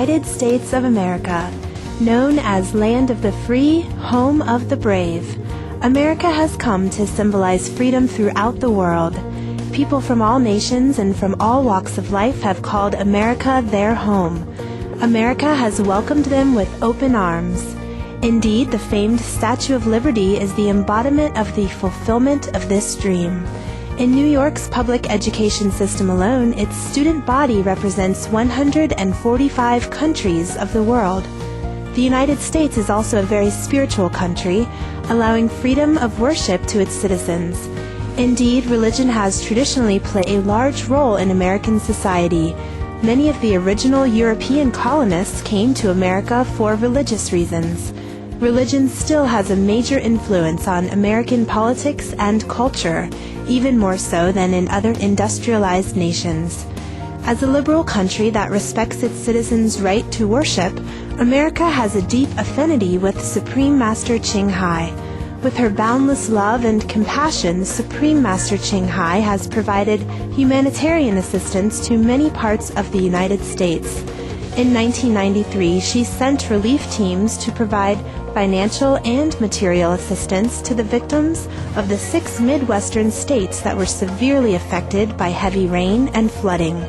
United States of America, known as Land of the Free, Home of the Brave. America has come to symbolize freedom throughout the world. People from all nations and from all walks of life have called America their home. America has welcomed them with open arms. Indeed, the famed Statue of Liberty is the embodiment of the fulfillment of this dream. In New York's public education system alone, its student body represents 145 countries of the world. The United States is also a very spiritual country, allowing freedom of worship to its citizens. Indeed, religion has traditionally played a large role in American society. Many of the original European colonists came to America for religious reasons. Religion still has a major influence on American politics and culture, even more so than in other industrialized nations. As a liberal country that respects its citizens' right to worship, America has a deep affinity with Supreme Master Ching Hai. With her boundless love and compassion, Supreme Master Ching Hai has provided humanitarian assistance to many parts of the United States. In 1993, she sent relief teams to provide financial and material assistance to the victims of the 6 Midwestern states that were severely affected by heavy rain and flooding.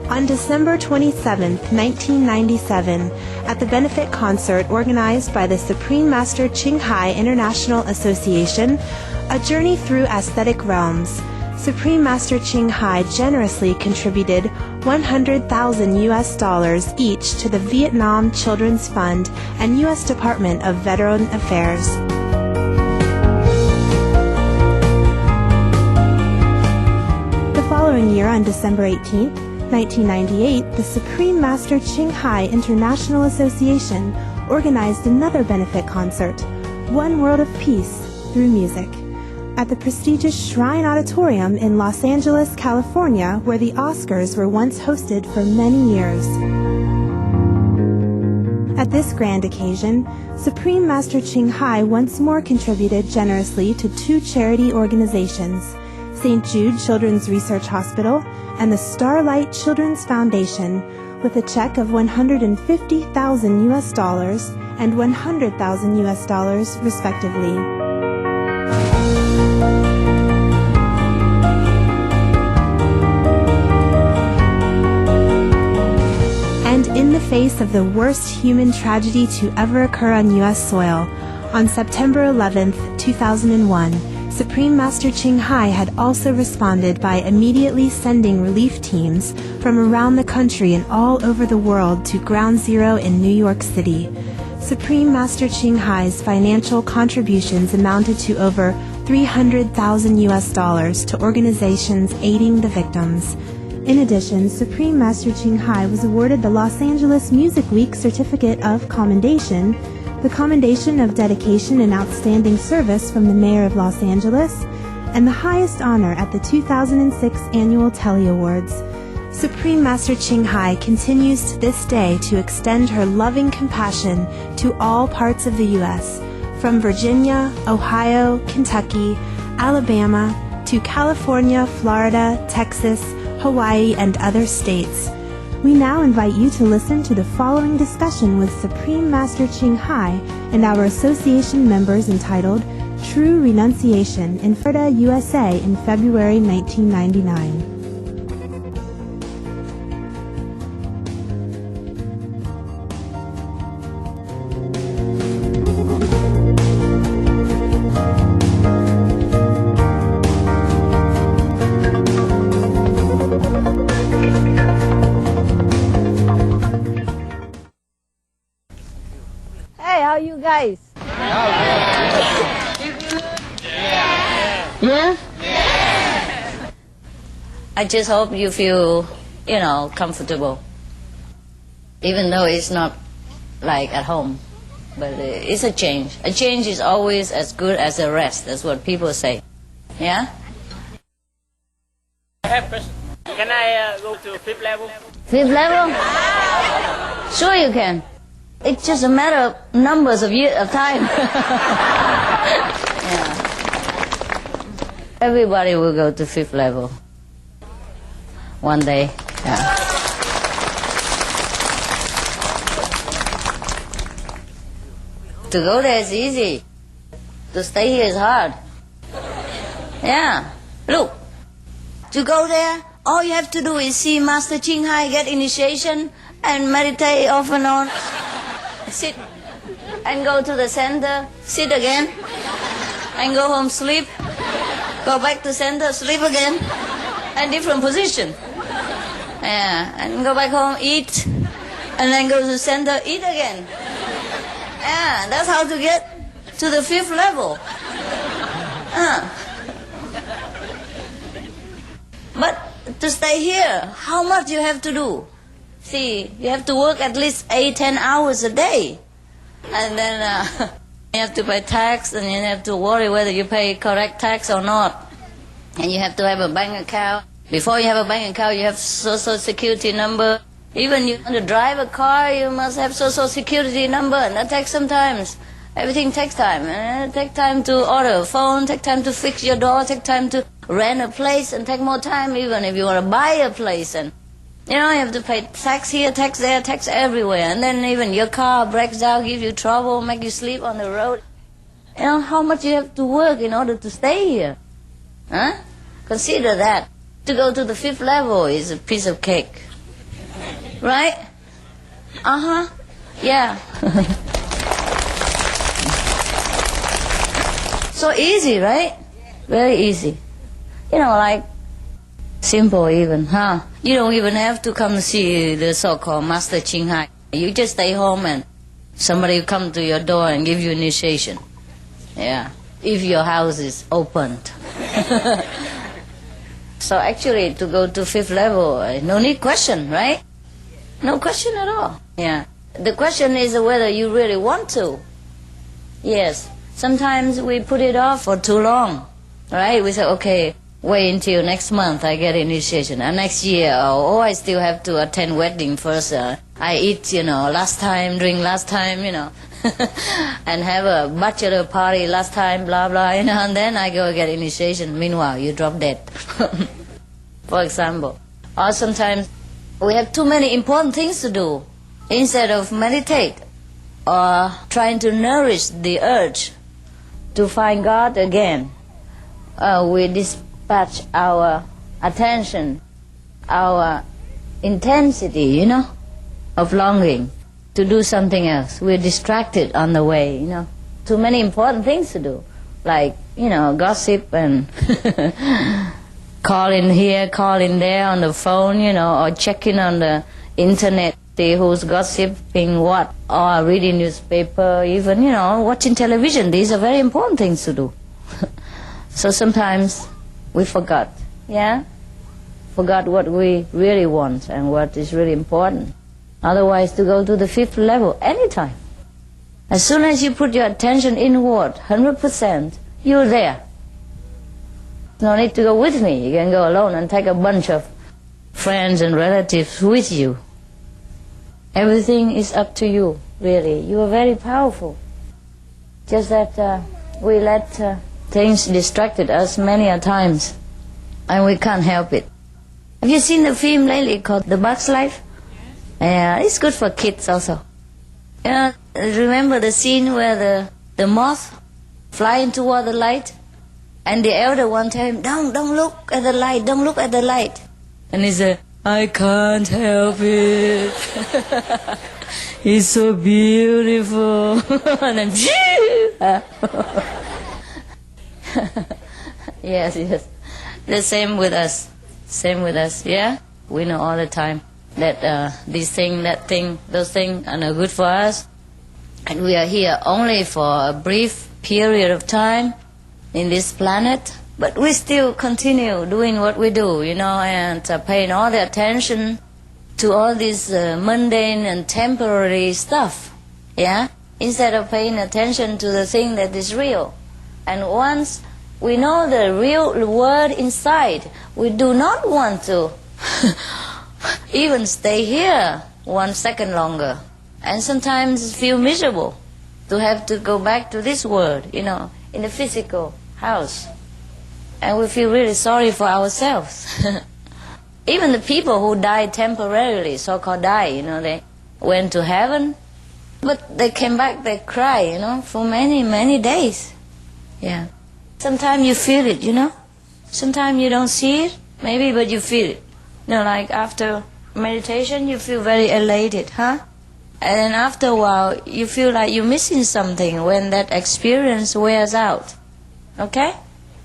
On December 27, 1997, at the benefit concert organized by the Supreme Master Ching Hai International Association, A Journey Through Aesthetic Realms, Supreme Master Ching Hai generously contributed $100,000 each to the Vietnam Children's Fund and U.S. Department of Veteran Affairs. The following year, on December 18, 1998, the Supreme Master Ching Hai International Association organized another benefit concert, One World of Peace Through Music, at the prestigious Shrine Auditorium in Los Angeles, California, where the Oscars were once hosted for many years. At this grand occasion, Supreme Master Ching Hai once more contributed generously to 2 charity organizations, St. Jude Children's Research Hospital and the Starlight Children's Foundation, with a check of $150,000 and $100,000 respectively. And in the face of the worst human tragedy to ever occur on U.S. soil, on September 11, 2001, Supreme Master Ching Hai had also responded by immediately sending relief teams from around the country and all over the world to Ground Zero in New York City. Supreme Master Ching Hai's financial contributions amounted to over $300,000 to organizations aiding the victims. In addition, Supreme Master Ching Hai was awarded the Los Angeles Music Week Certificate of Commendation, the Commendation of Dedication and Outstanding Service from the Mayor of Los Angeles, and the highest honor at the 2006 Annual Telly Awards. Supreme Master Ching Hai continues to this day to extend her loving compassion to all parts of the U.S., from Virginia, Ohio, Kentucky, Alabama, to California, Florida, Texas, Hawaii, and other states. We now invite you to listen to the following discussion with Supreme Master Ching Hai and our association members entitled True Renunciation in Florida, USA in February 1999. You guys? Yeah? I just hope you feel, comfortable. Even though it's not like at home. But it's a change. A change is always as good as a rest. That's what people say. Yeah? I have a question. Can I go to 5th level? 5th level? Sure you can. It's just a matter of numbers of time. Yeah. Everybody will go to 5th level one day. Yeah. To go there is easy. To stay here is hard. Yeah. Look, to go there, all you have to do is see Master Ching Hai, get initiation, and meditate off and on. Sit and go to the center, sit again, and go home, sleep. Go back to center, sleep again, and different position. Yeah, and go back home, eat, and then go to center, eat again. Yeah, that's how to get to the 5th level. But to stay here, how much you have to do? See, you have to work at least 8-10 hours a day. And then you have to pay tax, and you have to worry whether you pay correct tax or not. And you have to have a bank account. Before you have a bank account, you have social security number. Even you want to drive a car, you must have social security number, and that takes some time. Everything takes time. It takes time to order a phone, take time to fix your door, take time to rent a place, and take more time even if you want to buy a place. And you have to pay tax here, tax there, tax everywhere. And then even your car breaks down, give you trouble, make you sleep on the road. How much you have to work in order to stay here? Huh? Consider that. To go to the 5th level is a piece of cake. Right? Yeah. So easy, right? Very easy. Like simple even, huh? You don't even have to come see the so-called Master Ching Hai. You just stay home and somebody will come to your door and give you initiation. Yeah. If your house is opened. So actually to go to 5th level, no need question, right? No question at all. Yeah. The question is whether you really want to. Yes. Sometimes we put it off for too long, right? We say, okay, wait until next month I get initiation. And next year, I still have to attend wedding first. I eat, last time, drink last time, and have a bachelor party last time, blah, blah, and then I go get initiation. Meanwhile, you drop dead, for example. Or sometimes we have too many important things to do. Instead of meditate or trying to nourish the urge to find God again, we dispatch our attention, our intensity, of longing to do something else. We're distracted on the way, Too many important things to do, like, gossip and calling here, calling there on the phone, or checking on the internet, see who's gossiping what, or reading newspaper, even, watching television. These are very important things to do. So sometimes we forgot, forgot what we really want and what is really important. Otherwise, to go to the 5th level anytime. As soon as you put your attention inward, 100%, you're there. No need to go with me. You can go alone and take a bunch of friends and relatives with you. Everything is up to you, really. You are very powerful. Just that we let things distracted us many a times, and we can't help it. Have you seen the film lately called The Bug's Life? Yeah, it's good for kids also. Remember the scene where the moth flying toward the light, and the elder one tell him, don't look at the light, don't look at the light. And he said, I can't help it. It's so beautiful. And then, yes. The same with us. Yeah? We know all the time that this thing, that thing, those things are not good for us. And we are here only for a brief period of time in this planet. But we still continue doing what we do, and paying all the attention to all this mundane and temporary stuff, instead of paying attention to the thing that is real. And once we know the real word inside, we do not want to even stay here 1 second longer. And sometimes feel miserable to have to go back to this world, in the physical house. And we feel really sorry for ourselves. Even the people who died temporarily, so-called die, they went to heaven, But they came back, they cry, for many, many days. Yeah. Sometimes you feel it, Sometimes you don't see it, maybe, but you feel it. Like after meditation, you feel very elated, huh? And then after a while, you feel like you're missing something when that experience wears out. Okay?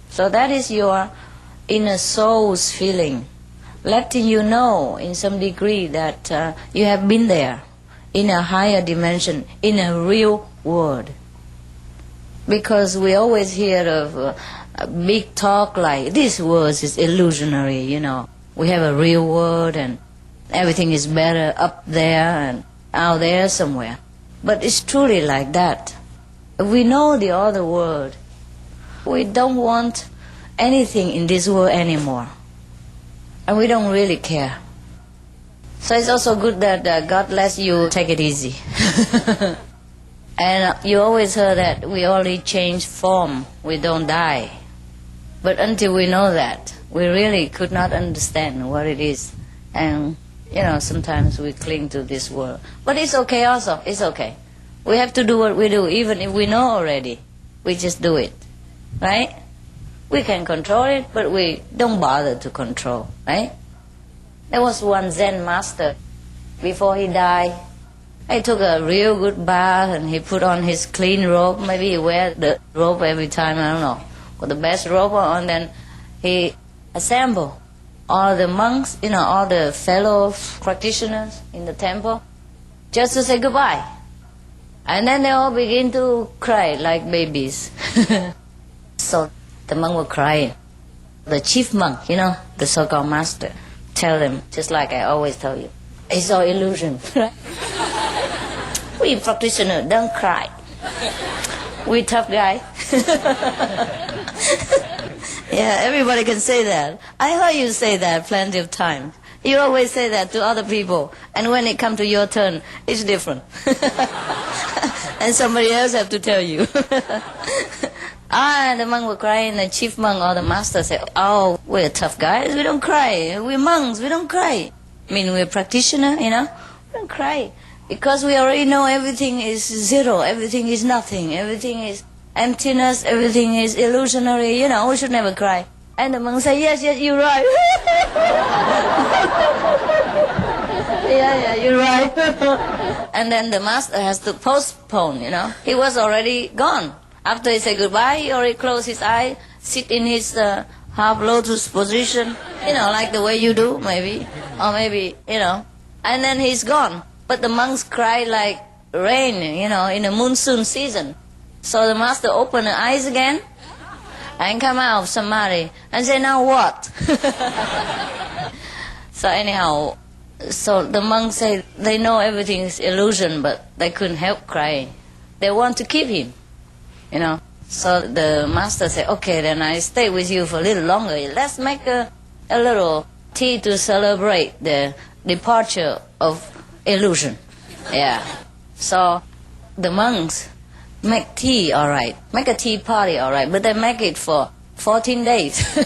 So that is your inner soul's feeling, letting you know in some degree that you have been there in a higher dimension, in a real world. Because we always hear of a big talk like, this world is illusionary, We have a real world and everything is better up there and out there somewhere. But it's truly like that. We know the other world. We don't want anything in this world anymore. And we don't really care. So it's also good that God lets you take it easy. And you always heard that we only change form, we don't die. But until we know that, we really could not understand what it is. And, sometimes we cling to this world. But it's okay also, it's okay. We have to do what we do, even if we know already. We just do it, right? We can control it, but we don't bother to control, right? There was one Zen master, before he died, he took a real good bath and he put on his clean robe. Maybe he wear the robe every time, I don't know. Put the best robe on, then he assembled all the monks, all the fellow practitioners in the temple, just to say goodbye. And then they all begin to cry like babies. So the monk were crying. The chief monk, the so-called master, tell them, just like I always tell you, it's all illusion. We practitioners don't cry. We tough guy. Yeah, everybody can say that. I heard you say that plenty of times. You always say that to other people, and when it comes to your turn, it's different. And somebody else have to tell you. The monk were crying, the chief monk or the master said, oh, we're tough guys, we don't cry. We're monks, we don't cry. I mean, we're practitioners, we don't cry. Because we already know everything is zero, everything is nothing, everything is emptiness, everything is illusionary, we should never cry. And the monk said, yes, you're right. Yeah, you're right. And then the master has to postpone, He was already gone. After he said goodbye, he already closed his eye, sit in his half lotus position, like the way you do, maybe. Or maybe, and then he's gone. But the monks cry like rain, in a monsoon season. So the master opened the eyes again and come out of samadhi and say, now what? So anyhow, so the monks say they know everything is illusion, but they couldn't help crying. They want to keep him, So the master said, okay, then I stay with you for a little longer. Let's make a little tea to celebrate the departure of illusion. Yeah. So the monks make tea, all right. Make a tea party, all right. But they make it for 14 days.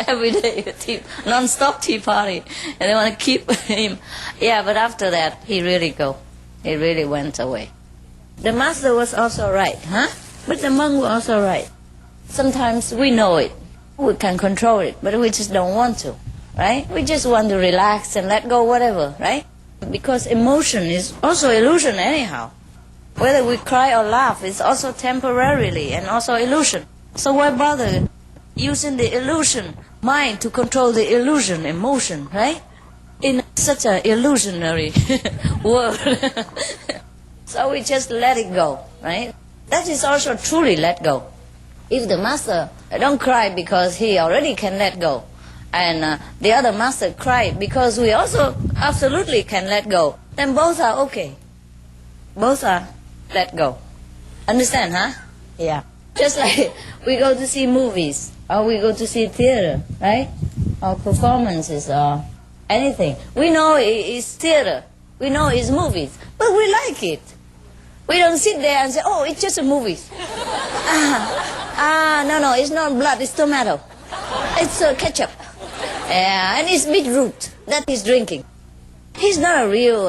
Every day, a non-stop tea party. And they want to keep him. Yeah, but after that, he really go. He really went away. The master was also right, huh? But the monk was also right. Sometimes we know it. We can control it, but we just don't want to, right? We just want to relax and let go whatever, right? Because emotion is also illusion anyhow. Whether we cry or laugh, it's also temporarily and also illusion. So why bother using the illusion mind to control the illusion emotion, right? In such an illusionary world. So we just let it go, right? That is also truly let go. If the master don't cry because he already can let go, and the other master cry because we also absolutely can let go, then both are okay. Both are let go. Understand, huh? Yeah. Just like we go to see movies, or we go to see theater, right? Or performances, or anything. We know it's theater. We know it's movies. But we like it. We don't sit there and say, oh, it's just a movie. No, it's not blood, it's tomato. It's ketchup. And it's beetroot that he's drinking. He's not a real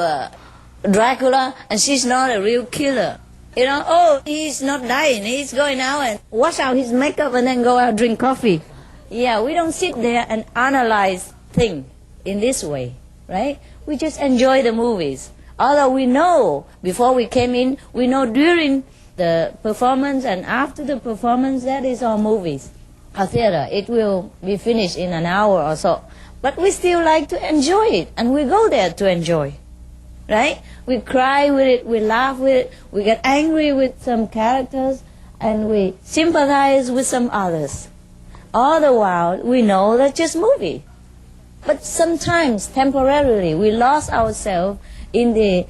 Dracula and she's not a real killer. You know, oh, he's not dying. He's going out and wash out his makeup and then go out and drink coffee. Yeah, we don't sit there and analyze things in this way, right? We just enjoy the movies. Although we know, before we came in, we know during the performance and after the performance, that is all movies. A theater, it will be finished in an hour or so. But we still like to enjoy it, and we go there to enjoy, right? We cry with it, we laugh with it, we get angry with some characters, and we sympathize with some others. All the while, we know that's just movie. But sometimes, temporarily, we lost ourselves in the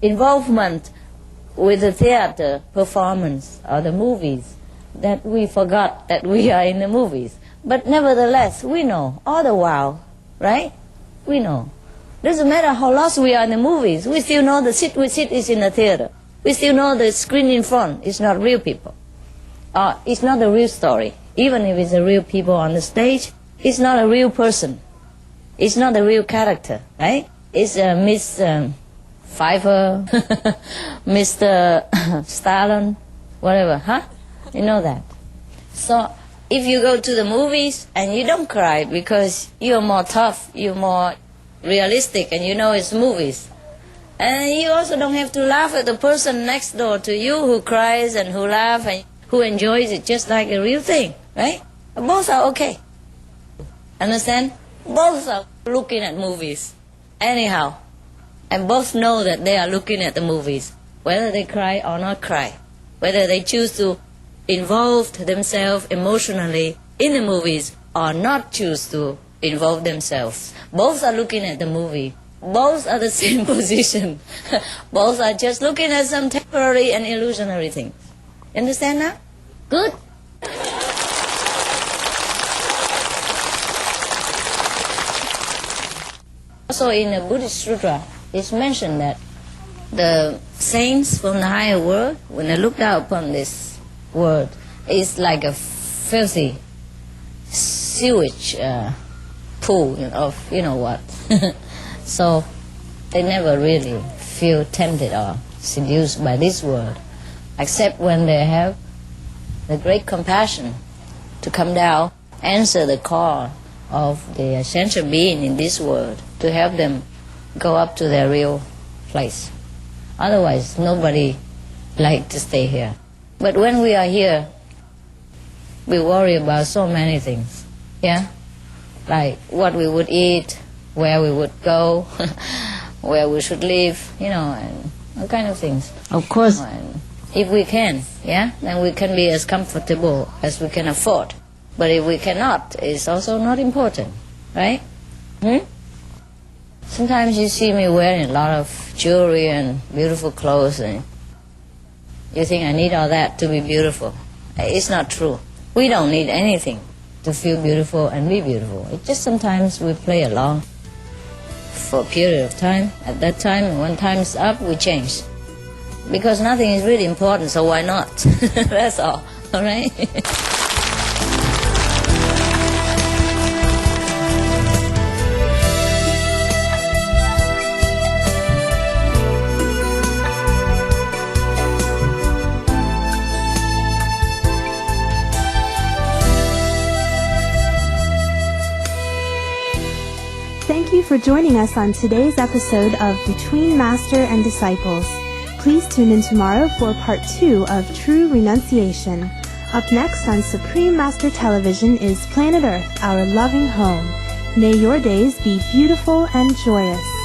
involvement with the theater performance or the movies, that we forgot that we are in the movies. But nevertheless, we know all the while, right? We know. Doesn't matter how lost we are in the movies, we still know the seat we sit is in the theater. We still know the screen in front is not real people. It's not a real story. Even if it's a real people on the stage, it's not a real person. It's not a real character, right? It's Miss Pfeiffer, Mr. Stalin, whatever, huh? You know that. So if you go to the movies and you don't cry because you're more tough, you're more realistic, and you know it's movies, and you also don't have to laugh at the person next door to you who cries and who laughs and who enjoys it just like a real thing, right? Both are okay. Understand? Both are looking at movies anyhow, and both know that they are looking at the movies, whether they cry or not cry, whether they choose to involve themselves emotionally in the movies or not choose to involve themselves. Both are looking at the movie. Both are the same position. Both are just looking at some temporary and illusionary things. Understand now? Good? Also in the Buddhist Sutra, it's mentioned that the saints from the higher world, when they look down upon this world, it's like a filthy sewage pool of you know what. So they never really feel tempted or seduced by this world, except when they have the great compassion to come down, answer the call of the essential being in this world to help them go up to their real place. Otherwise, nobody likes to stay here. But when we are here, we worry about so many things, yeah? Like what we would eat, where we would go, where we should live, you know, and all kind of things. Of course. And if we can, yeah, then we can be as comfortable as we can afford. But if we cannot, it's also not important, right? Sometimes you see me wearing a lot of jewelry and beautiful clothes, and you think I need all that to be beautiful. It's not true. We don't need anything to feel beautiful and be beautiful. It's just sometimes we play along for a period of time. At that time, when time's up, we change. Because nothing is really important, so why not? That's all right? Thank you for joining us on today's episode of Between Master and Disciples. Please tune in tomorrow for Part 2 of True Renunciation. Up next on Supreme Master Television is Planet Earth, Our Loving Home. May your days be beautiful and joyous.